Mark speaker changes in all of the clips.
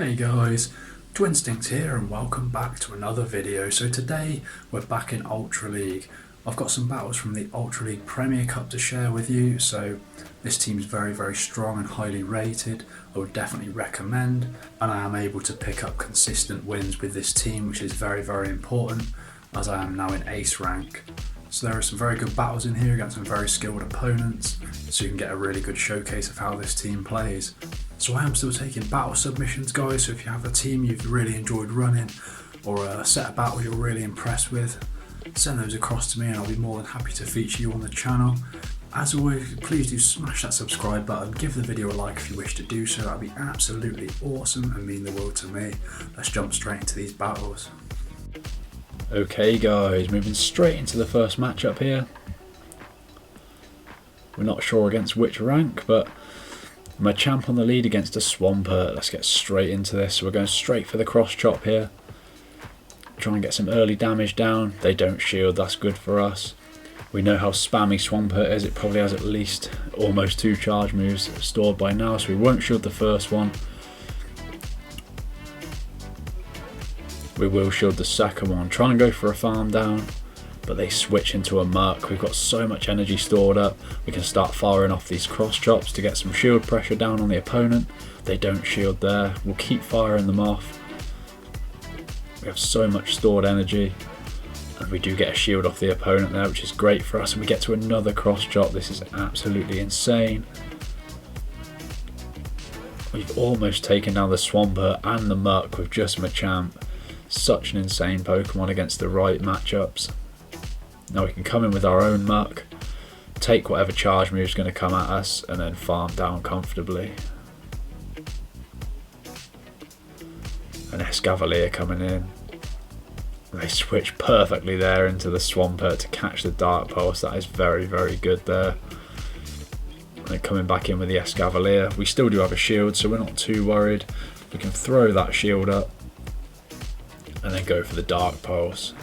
Speaker 1: Hey guys, Twinstinct here and welcome back to another video. So today we're back in Ultra League. I've got some battles from the Ultra League Premier Cup to share with you. So this team's very strong and highly rated. I would definitely recommend, and I am able to pick up consistent wins with this team, which is very important as I am now in ace rank. So there are some very good battles in here against some very skilled opponents, so you can get a really good showcase of how this team plays. So I am still taking battle submissions, guys, so if you have a team you've really enjoyed running or a set of battle you're really impressed with, send those across to me and I'll be more than happy to feature you on the channel. As always, please do smash that subscribe button, give the video a like if you wish to do so, that would be absolutely awesome and mean the world to me. Let's jump straight into these battles.
Speaker 2: Okay guys, moving straight into the first matchup here. We're not sure against which rank, but Machamp on the lead against a Swampert. Let's get straight into this. So we're going straight for the cross chop here. Try and get some early damage down. They don't shield, that's good for us. We know how spammy Swampert is. It probably has at least almost 2 charge moves stored by now, so we won't shield the first one. We will shield the second one. Try and go for a farm down, but they switch into a Merc. We've got so much energy stored up. We can start firing off these cross chops to get some shield pressure down on the opponent. They don't shield there. We'll keep firing them off. We have so much stored energy, and we do get a shield off the opponent there, which is great for us. And we get to another cross chop. This is absolutely insane. We've almost taken down the Swampert and the Merc with just Machamp. Such an insane Pokemon against the right matchups. Now we can come in with our own Merc, take whatever charge move is going to come at us, and then farm down comfortably. An Escavalier coming in. They switch perfectly there into the Swampert to catch the Dark Pulse. That is very good there. And then coming back in with the Escavalier. We still do have a shield, so we're not too worried. We can throw that shield up and then go for the Dark Pulse.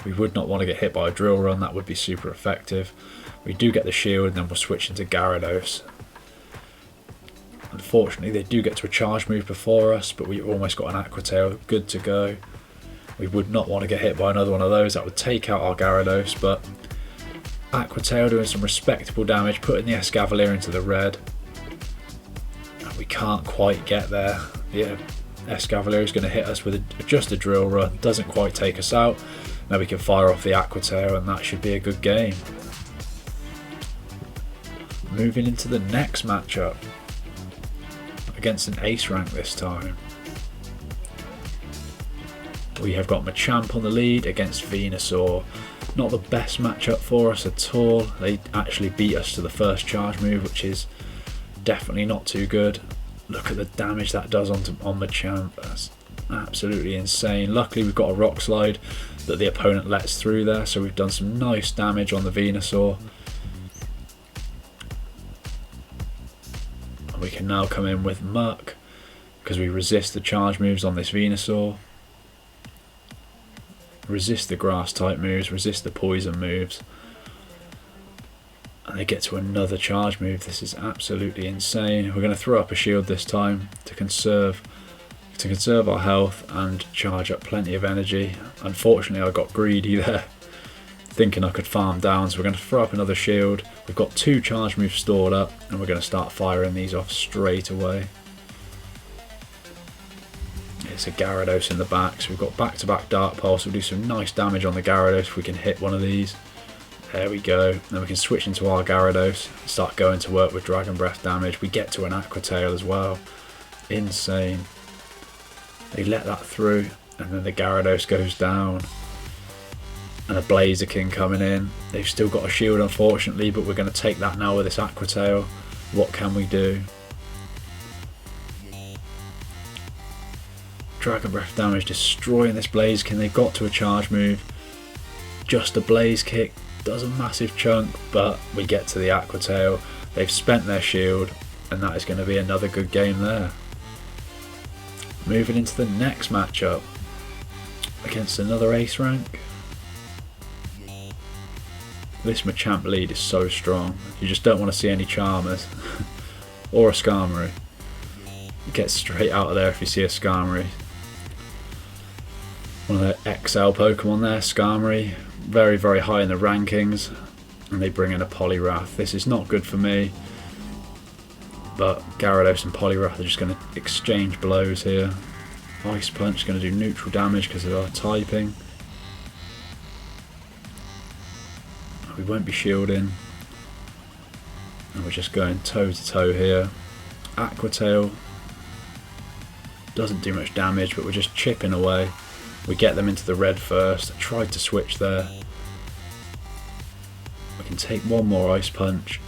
Speaker 2: We would not want to get hit by a Drill Run, that would be super effective. We do get the shield and then we'll switch into Gyarados. Unfortunately they do get to a charge move before us, but we've almost got an Aqua Tail good to go. We would not want to get hit by another one of those, that would take out our Gyarados, but Aqua Tail doing some respectable damage, putting the Escavalier into the red. And we can't quite get there. Yeah. Escavalier is going to hit us with just a Drill Run, doesn't quite take us out. Now we can fire off the Aqua Tail and that should be a good game. Moving into the next matchup against an ace rank this time. We have got Machamp on the lead against Venusaur. Not the best matchup for us at all. They actually beat us to the first charge move, which is definitely not too good. Look at the damage that does on Machamp. That's absolutely insane. Luckily we've got a Rock Slide that the opponent lets through there, so we've done some nice damage on the Venusaur. And we can now come in with Merc because we resist the charge moves on this Venusaur. Resist the grass type moves, resist the poison moves. And they get to another charge move. This is absolutely insane. We're going to throw up a shield this time to conserve our health and charge up plenty of energy. Unfortunately I got greedy there, thinking I could farm down, so we're going to throw up another shield. We've got 2 charge moves stored up and we're going to start firing these off straight away. It's a Gyarados in the back, so we've got back-to-back Dark Pulse. We'll do some nice damage on the Gyarados if we can hit one of these. There we go. Then we can switch into our Gyarados, start going to work with Dragon Breath damage. We get to an Aqua Tail as well. Insane. They let that through, and then the Gyarados goes down. And a Blaziken coming in. They've still got a shield unfortunately, but we're going to take that now with this Aqua Tail. What can we do? Dragon Breath damage destroying this Blaziken. They got to a charge move. Just a Blaze Kick. Does a massive chunk, but we get to the Aqua Tail. They've spent their shield, and that is going to be another good game there. Moving into the next matchup against another ace rank. This Machamp lead is so strong. You just don't want to see any Charmers or a Skarmory. Get straight out of there if you see a Skarmory. One of the XL Pokemon there, Skarmory. Very, very high in the rankings. And they bring in a Poliwrath. This is not good for me. But Gyarados and Poliwrath are just going to exchange blows here. Ice Punch is going to do neutral damage because of our typing. We won't be shielding. And we're just going toe to toe here. Aqua Tail doesn't do much damage, but we're just chipping away. We get them into the red first. I tried to switch there. We can take one more Ice Punch.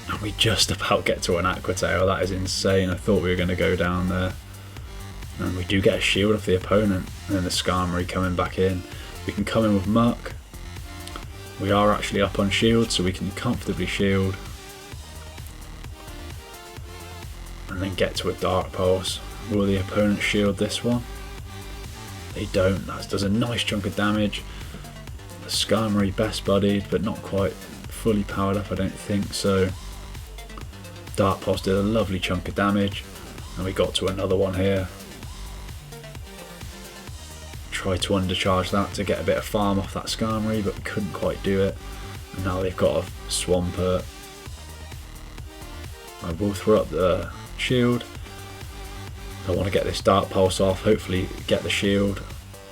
Speaker 2: And we just about get to an Aqua Tail. That is insane. I thought we were going to go down there. And we do get a shield off the opponent. And then the Skarmory coming back in. We can come in with Muck. We are actually up on shield, so we can comfortably shield. And then get to a Dark Pulse. Will the opponent shield this one? They don't. That does a nice chunk of damage. The Skarmory best buddied, but not quite fully powered up, I don't think so. Dark Pulse did a lovely chunk of damage, and we got to another one here. Tried to undercharge that to get a bit of farm off that Skarmory, but we couldn't quite do it. And now they've got a Swampert. I will throw up the shield. I want to get this Dark Pulse off, hopefully get the shield,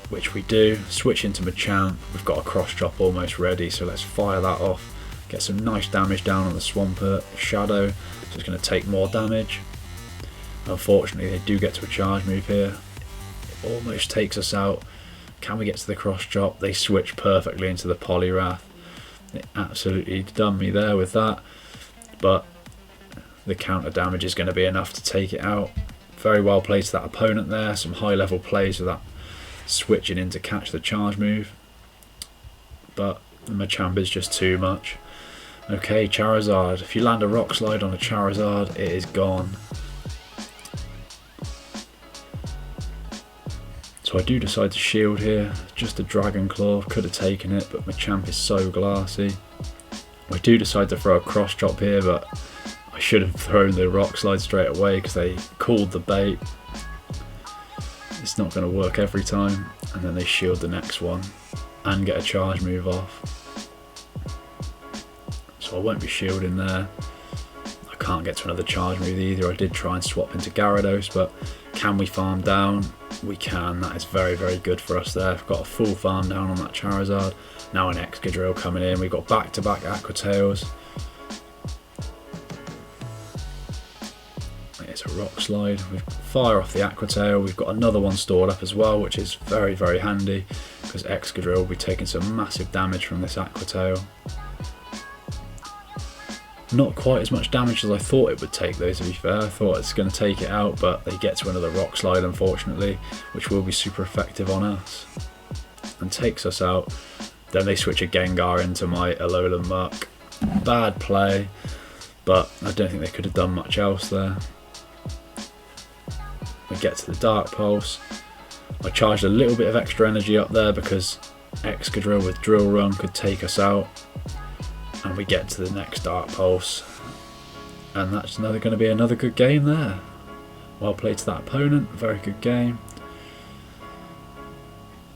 Speaker 2: which we do. Switch into Machamp. We've got a cross chop almost ready, so let's fire that off. Get some nice damage down on the Swampert. Shadow, so it's going to take more damage. Unfortunately, they do get to a charge move here. It almost takes us out. Can we get to the cross chop? They switch perfectly into the Poliwrath. They absolutely done me there with that, but the counter damage is going to be enough to take it out. Very well played to that opponent there. Some high level plays with that switching in to catch the charge move, but the Machamp is just too much. Okay, Charizard. If you land a Rock Slide on a Charizard, it is gone. So I do decide to shield here. Just a Dragon Claw, could have taken it, but Machamp is so glassy. I do decide to throw a Cross Chop here, but I should have thrown the Rock Slide straight away because they called the bait. It's not going to work every time. And then they shield the next one and get a charge move off. So I won't be shielding there. I can't get to another charge move either. I did try and swap into Gyarados, but can we farm down? We can. That is very, very good for us there. We've got a full farm down on that Charizard. Now an Excadrill coming in. We've got back-to-back Aqua Tails. It's a Rock Slide. We fire off the Aqua Tail. We've got another one stored up as well, which is very, very handy because Excadrill will be taking some massive damage from this Aqua Tail. Not quite as much damage as I thought it would take though, to be fair. I thought it's going to take it out, but they get to another Rock Slide unfortunately, which will be super effective on us and takes us out. Then they switch a Gengar into my Alolan Muck. Bad play, but I don't think they could have done much else there. We get to the Dark Pulse. I charged a little bit of extra energy up there because Excadrill with Drill Run could take us out. And we get to the next Dark Pulse. And that's going to be another good game there. Well played to that opponent. Very good game.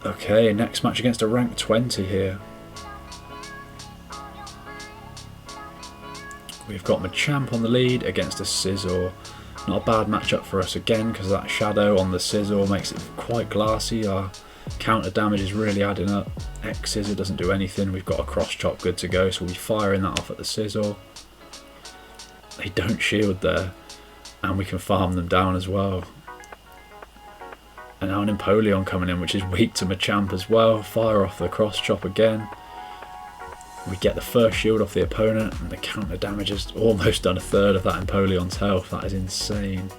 Speaker 2: Okay, next match against a rank 20 here. We've got Machamp on the lead against a Scizor. Not a bad matchup for us again because that Shadow on the Scizor makes it quite glassy. Our counter damage is really adding up. Scizor doesn't do anything. We've got a Cross Chop good to go, so we'll be firing that off at the Scizor. They don't shield there, and we can farm them down as well. And now an Empoleon coming in, which is weak to Machamp as well. Fire off the Cross Chop again. We get the first shield off the opponent, and the counter damage has almost done a third of that Empoleon's health. That is insane.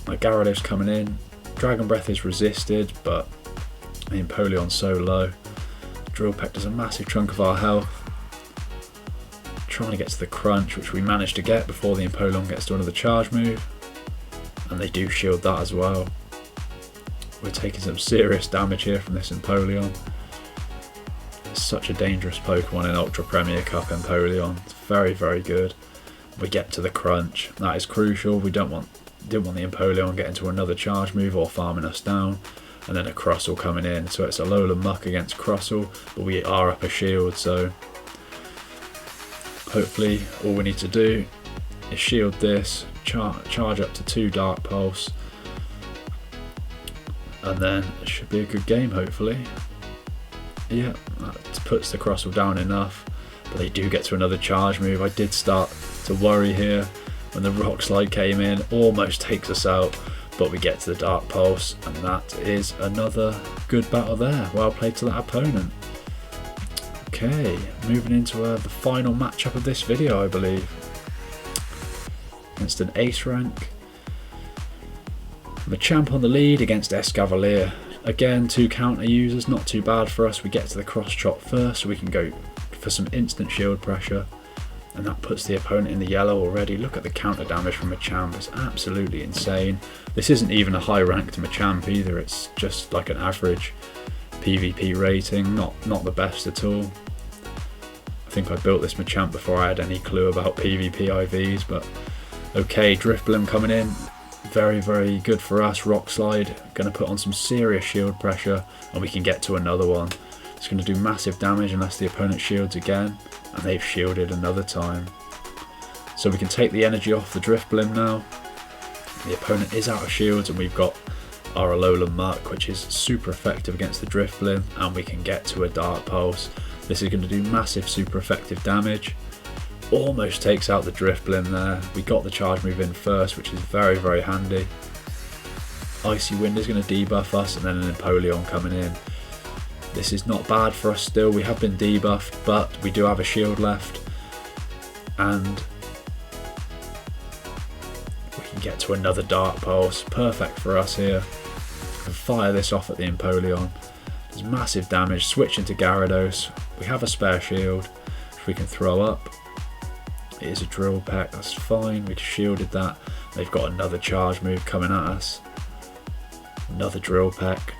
Speaker 2: My Gyarados coming in. Dragon Breath is resisted, but the Empoleon's so low. Drill Peck does a massive chunk of our health. Trying to get to the Crunch, which we managed to get before the Empoleon gets to another charge move. And they do shield that as well. We're taking some serious damage here from this Empoleon. It's such a dangerous Pokemon in Ultra Premier Cup, Empoleon. It's very, very good. we get to the crunch. That is crucial. We didn't want the Empoleon getting to another charge move or farming us down, and then a Crustle coming in. So it's Alola Muck against Crustle, but we are up a shield, so hopefully all we need to do is shield this, charge up to 2 Dark Pulse, and then it should be a good game, hopefully. Yeah, that puts the Crustle down enough, but they do get to another charge move. I did start to worry here when the Rock Slide came in, almost takes us out, but we get to the Dark Pulse, and that is another good battle there. Well played to that opponent. Okay, moving into the final matchup of this video, I believe. Against an Ace rank. Machamp on the lead against Escavalier. Again, 2 counter users, not too bad for us. We get to the cross chop first, so we can go for some instant shield pressure, and that puts the opponent in the yellow already. Look at the counter damage from Machamp, it's absolutely insane. This isn't even a high ranked Machamp either, it's just like an average PvP rating, not the best at all. I think I built this Machamp before I had any clue about PvP IVs, but okay, Drifblim coming in, very, very good for us. Rock Slide, going to put on some serious shield pressure, and we can get to another one. It's going to do massive damage unless the opponent shields again, and they've shielded another time. So we can take the energy off the Drifblim now. The opponent is out of shields, and we've got our Alola Muck, which is super effective against the Drifblim, and we can get to a Dark Pulse. This is going to do massive super effective damage. Almost takes out the Drifblim there. We got the charge move in first, which is very, very handy. Icy Wind is going to debuff us, and then an Empoleon coming in. This is not bad for us still. We have been debuffed, but we do have a shield left, and we can get to another Dark Pulse. Perfect for us here. We can fire this off at the Empoleon. There's massive damage. Switch into Gyarados. We have a spare shield, which we can throw up. It is a Drill Peck, that's fine. We shielded that. They've got another charge move coming at us. Another Drill Peck.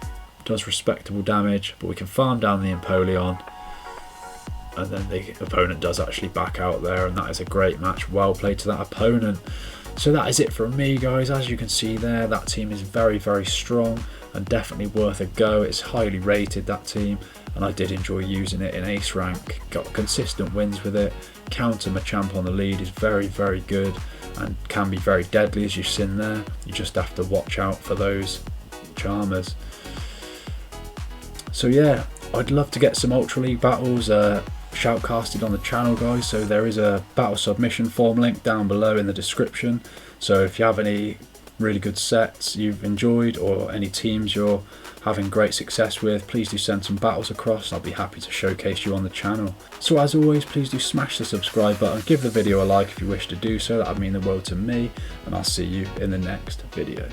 Speaker 2: Does respectable damage, but we can farm down the Empoleon, and then the opponent does actually back out there, and that is a great match. Well played to that opponent. So that is it from me, guys. As you can see there, that team is very, very strong and definitely worth a go. It's highly rated, that team, and I did enjoy using it in Ace rank. Got consistent wins with it. Counter Machamp on the lead is very, very good and can be very deadly, as you've seen there. You just have to watch out for those Charmers. So yeah, I'd love to get some Ultra League battles shoutcasted on the channel, guys. So there is a battle submission form link down below in the description. So if you have any really good sets you've enjoyed, or any teams you're having great success with, please do send some battles across. I'll be happy to showcase you on the channel. So as always, please do smash the subscribe button, give the video a like if you wish to do so. That would mean the world to me, and I'll see you in the next video.